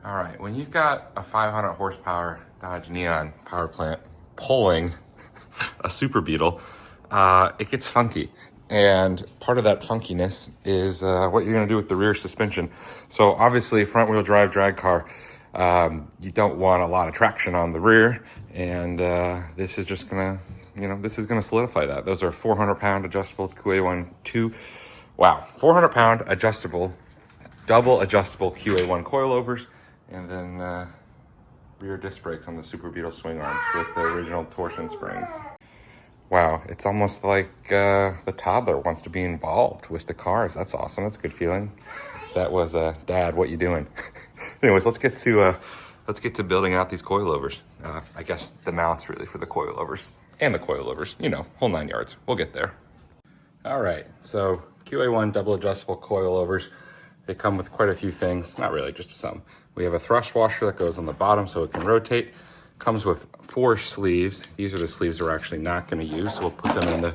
All right, when you've got a 500 horsepower Dodge Neon power plant pulling a Super Beetle, it gets funky. And part of that funkiness is what you're gonna do with the rear suspension. So obviously front wheel drive drag car, you don't want a lot of traction on the rear. And this is just gonna, this is gonna solidify that. Those are 400 pound adjustable QA1 2. Wow, 400 pound adjustable, double adjustable QA1 coilovers. And then rear disc brakes on the Super Beetle swing arms with the original torsion springs. Wow, it's almost like the toddler wants to be involved with the cars. That's awesome. That's a good feeling. That was Dad, what you doing? Anyways, let's get to building out these coilovers. I guess the mounts really for the coilovers and the coilovers. Whole 9 yards. We'll get there. All right, so QA1 double adjustable coilovers. They come with quite a few things. Not really, just some. We have a thrust washer that goes on the bottom so it can rotate. Comes with 4 sleeves. These are the sleeves we're actually not going to use. So we'll put them in the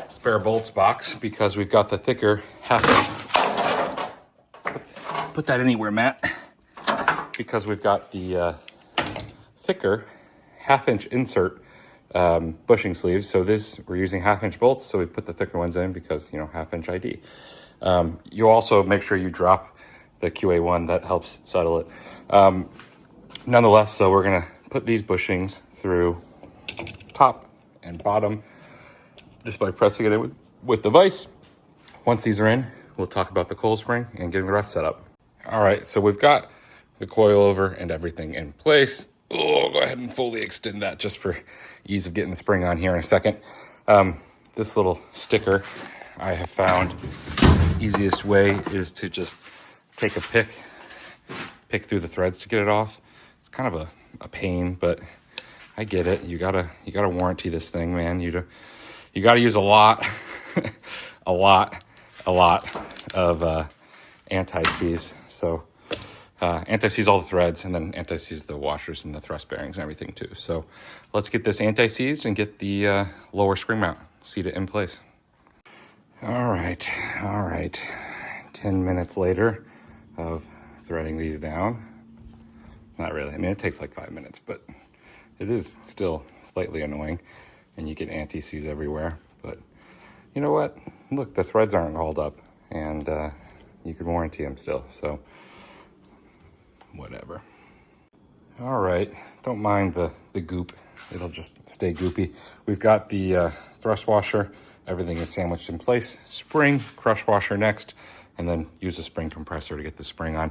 spare bolts box because we've got the thicker half-inch. Put that anywhere, Matt. Because we've got the thicker half-inch insert bushing sleeves. So we're using half-inch bolts. So we put the thicker ones in because, half-inch ID. You also make sure you drop the QA1. That helps settle it. Nonetheless, so we're going to put these bushings through top and bottom just by pressing it in with the vise. Once these are in, we'll talk about the coil spring and getting the rest set up. All right, so we've got the coilover and everything in place. Oh, go ahead and fully extend that just for ease of getting the spring on here in a second. This little sticker I have found, the easiest way is to just take a pick through the threads to get it off. It's kind of a pain, but I get it. You gotta warranty this thing, man. You gotta use a lot, a lot of anti-seize. So anti-seize all the threads, and then anti-seize the washers and the thrust bearings and everything too. So let's get this anti-seized and get the lower spring mount seated in place. All right. 10 minutes later of threading these down. Not really. I mean, it takes like 5 minutes, but it is still slightly annoying, and you get anti-seize everywhere. But you know what? Look, the threads aren't hauled up, and you can warranty them still, so whatever. All right. Don't mind the goop. It'll just stay goopy. We've got the thrust washer. Everything is sandwiched in place. Spring, crush washer next, and then use a spring compressor to get the spring on.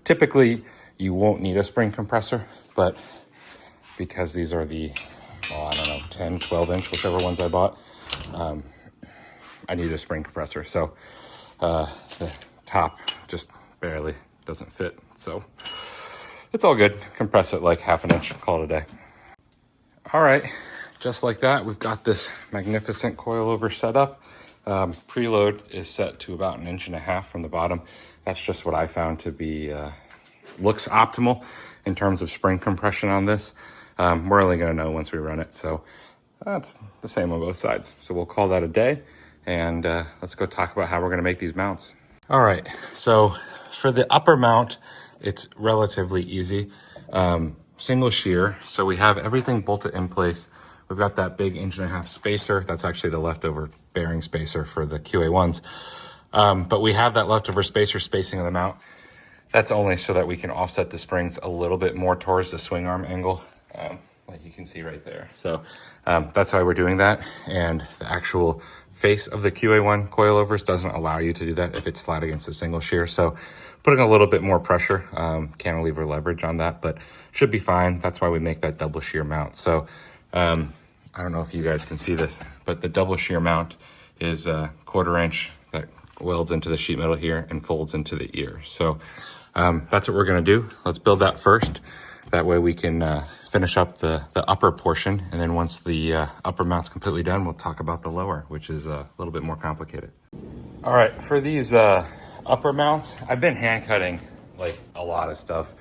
Typically, you won't need a spring compressor, but because these are the, 10, 12 inch, whichever ones I bought, I need a spring compressor. So the top just barely doesn't fit. So it's all good. Compress it like half an inch, call it a day. All right, just like that, we've got this magnificent coilover set up. Preload is set to about 1.5 inches from the bottom. That's just what I found to be looks optimal in terms of spring compression on this. We're only going to know once we run it, so that's the same on both sides. So we'll call that a day, and let's go talk about how we're going to make these mounts. All right, so for the upper mount, it's relatively easy. Single shear, so we have everything bolted in place. We've got that big 1.5 inch spacer. That's actually the leftover bearing spacer for the QA1s. But we have that leftover spacer spacing on the mount. That's only so that we can offset the springs a little bit more towards the swing arm angle, like you can see right there. So that's why we're doing that. And the actual face of the QA1 coilovers doesn't allow you to do that if it's flat against a single shear. So putting a little bit more pressure, cantilever leverage on that, but should be fine. That's why we make that double shear mount. So I don't know if you guys can see this, but the double shear mount is a 1/4 inch that welds into the sheet metal here and folds into the ear. So that's what we're going to do. Let's build that first. That way we can finish up the upper portion. And then once the upper mount's completely done, we'll talk about the lower, which is a little bit more complicated. All right, for these upper mounts, I've been hand cutting like a lot of stuff.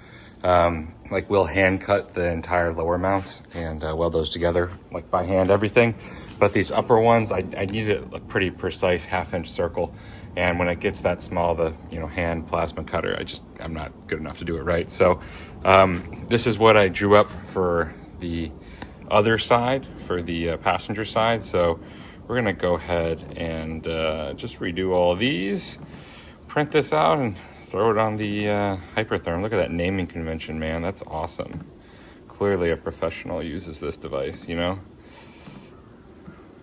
Like we'll hand cut the entire lower mounts and weld those together, like by hand, everything. But these upper ones, I needed a pretty precise 1/2 inch circle. And when it gets that small, the hand plasma cutter, I'm not good enough to do it right. So this is what I drew up for the other side, for the passenger side. So we're gonna go ahead and just redo all these, print this out, and throw it on the Hypertherm. Look at that naming convention, man. That's awesome. Clearly a professional uses this device,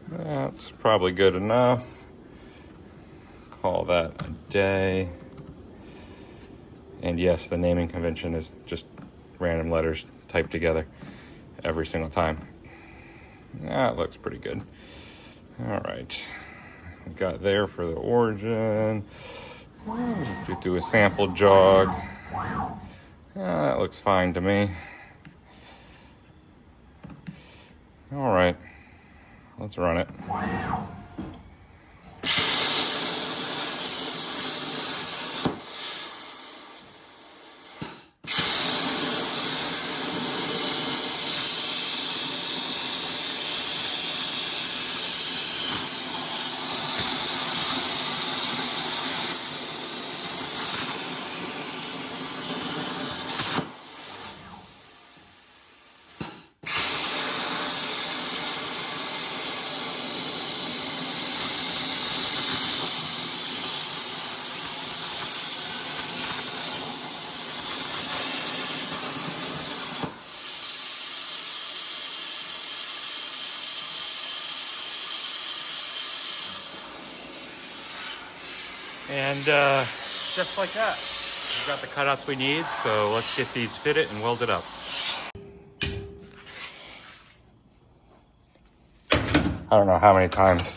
That's probably good enough. Call that a day. And yes, the naming convention is just random letters typed together every single time. That looks pretty good. All right, we got there for the origin. Do a sample jog. That looks fine to me. All right, let's run it. And just like that, we've got the cutouts we need, so let's get these fitted and welded up. I don't know how many times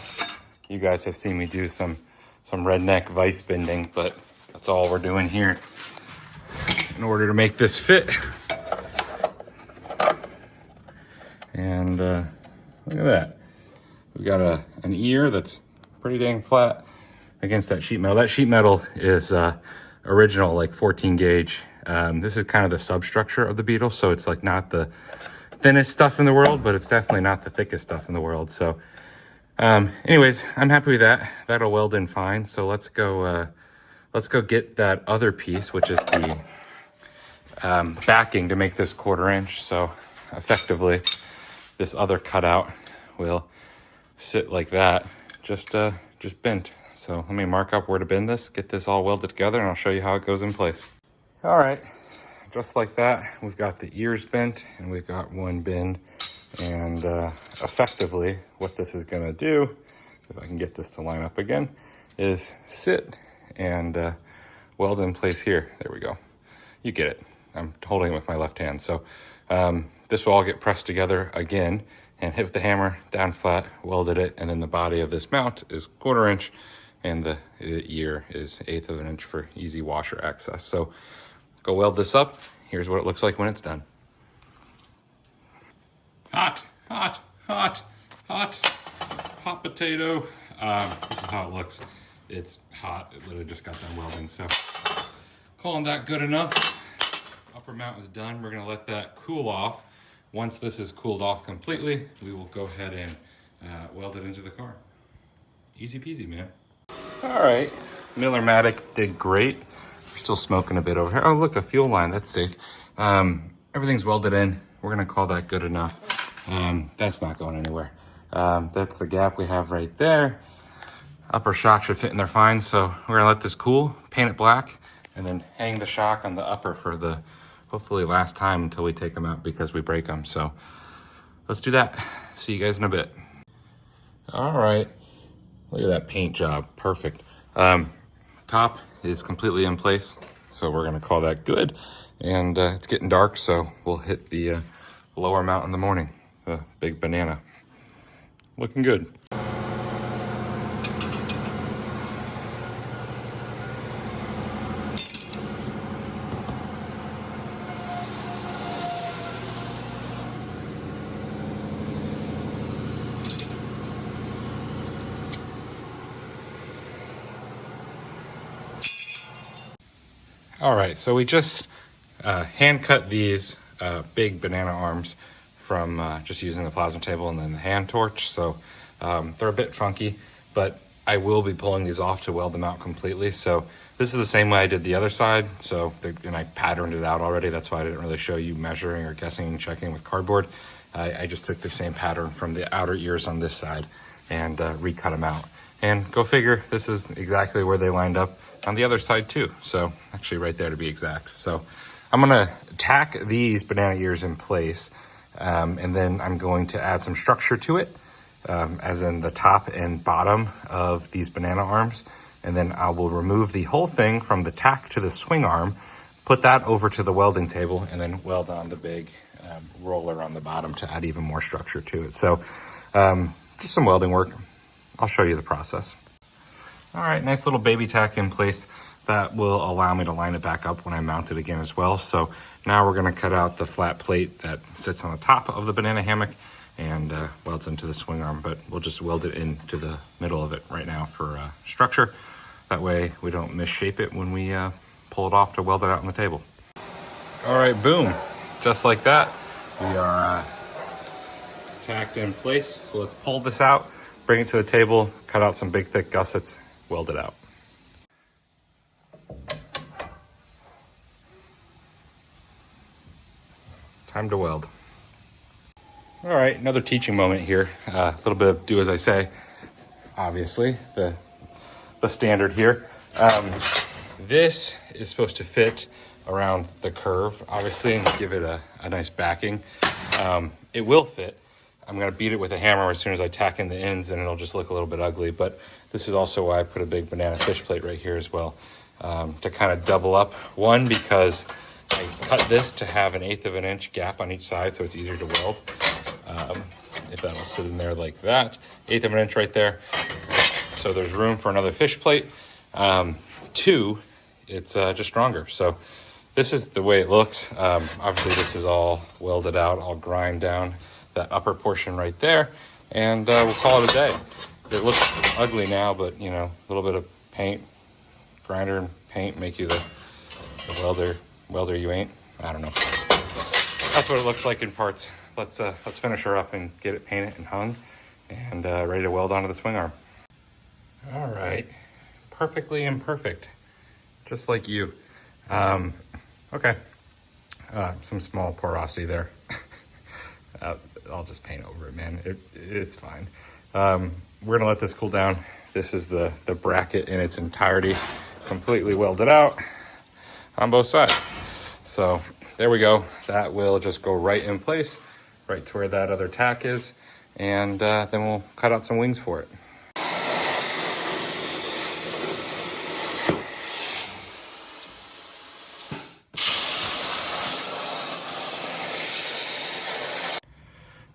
you guys have seen me do some redneck vise bending, but that's all we're doing here in order to make this fit. And look at that. We've got an ear that's pretty dang flat against that sheet metal. That sheet metal is original, like 14 gauge. This is kind of the substructure of the Beetle, so it's like not the thinnest stuff in the world, but it's definitely not the thickest stuff in the world. So anyways, I'm happy with that. That'll weld in fine. So let's go get that other piece, which is the backing to make this 1/4 inch. So effectively, this other cutout will sit like that, just bent. So let me mark up where to bend this, get this all welded together, and I'll show you how it goes in place. All right, just like that, we've got the ears bent and we've got one bend. And effectively, what this is gonna do, if I can get this to line up again, is sit and weld in place here. There we go. You get it. I'm holding it with my left hand. So this will all get pressed together again and hit with the hammer, down flat, welded it, and then the body of this mount is 1/4 inch, and the ear is 1/8 of an inch for easy washer access. So go weld this up. Here's what it looks like when it's done. Hot, hot, hot, hot, hot potato. This is how it looks. It's hot. It literally just got done welding. So calling that good enough. Upper mount is done. We're gonna let that cool off. Once this is cooled off completely, we will go ahead and weld it into the car. Easy peasy, man. All right, Miller-Matic did great. We're still smoking a bit over here. Oh, look, a fuel line, that's safe. Everything's welded in. We're gonna call that good enough. That's not going anywhere. That's the gap we have right there. Upper shock should fit in there fine, so we're gonna let this cool, paint it black, and then hang the shock on the upper for the hopefully last time until we take them out because we break them. So let's do that. See you guys in a bit. All right, look at that paint job, perfect. Top is completely in place, so we're gonna call that good. And it's getting dark, so we'll hit the lower mount in the morning, the big banana. Looking good. All right, so we just hand cut these big banana arms from just using the plasma table and then the hand torch. So they're a bit funky, but I will be pulling these off to weld them out completely. So this is the same way I did the other side. So, and I patterned it out already. That's why I didn't really show you measuring or guessing and checking with cardboard. I just took the same pattern from the outer ears on this side and recut them out. And go figure, this is exactly where they lined up on the other side too. So actually right there to be exact. So I'm gonna tack these banana ears in place, and then I'm going to add some structure to it, as in the top and bottom of these banana arms. And then I will remove the whole thing from the tack to the swing arm, put that over to the welding table, and then weld on the big roller on the bottom to add even more structure to it. So just some welding work. I'll show you the process. All right, nice little baby tack in place. That will allow me to line it back up when I mount it again as well. So now we're gonna cut out the flat plate that sits on the top of the banana hammock and welds into the swing arm, but we'll just weld it into the middle of it right now for structure. That way we don't misshape it when we pull it off to weld it out on the table. All right, boom, just like that. We are tacked in place. So let's pull this out, bring it to the table, cut out some big thick gussets, weld it out. Time to weld. All right, another teaching moment here. A little bit of do as I say, obviously, the standard here. This is supposed to fit around the curve, obviously, and give it a nice backing. It will fit. I'm gonna beat it with a hammer as soon as I tack in the ends, and it'll just look a little bit ugly, but this is also why I put a big banana fish plate right here as well, to kind of double up. One, because I cut this to have an 1/8 of an inch gap on each side, so it's easier to weld. If that'll sit in there like that, 1/8 of an inch right there. So there's room for another fish plate. Two, it's just stronger. So this is the way it looks. Obviously this is all welded out. I'll grind down that upper portion right there, and we'll call it a day. It looks ugly now, but you know, a little bit of paint, grinder and paint make you the welder you ain't. I don't know. That's what it looks like in parts. Let's finish her up and get it painted and hung and ready to weld onto the swing arm. All right, perfectly imperfect, just like you. Okay, some small porosity there. I'll just paint over it, man. It's fine. We're gonna let this cool down. This is the bracket in its entirety, completely welded out on both sides. So there we go. That will just go right in place, right to where that other tack is, and then we'll cut out some wings for it.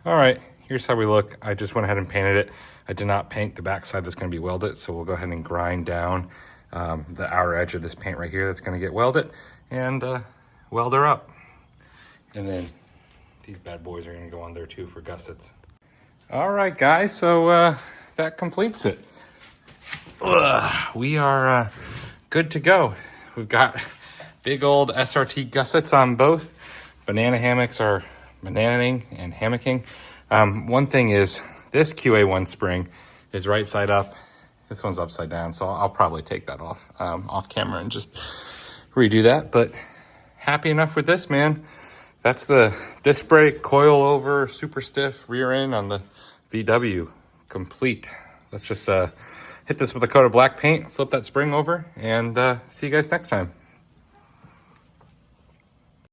All right, here's how we look. I just went ahead and painted it. I did not paint the backside that's gonna be welded, so we'll go ahead and grind down the outer edge of this paint right here that's gonna get welded, and weld her up. And then these bad boys are gonna go on there too for gussets. All right, guys, so that completes it. We are good to go. We've got big old SRT gussets on both. Banana hammocks are bananaing and hammocking. One thing is this QA1 spring is right side up. This one's upside down, so I'll probably take that off camera and just redo that. But happy enough with this, man. That's the disc brake, coil over, super stiff rear end on the VW, complete. Let's just hit this with a coat of black paint, flip that spring over, and see you guys next time.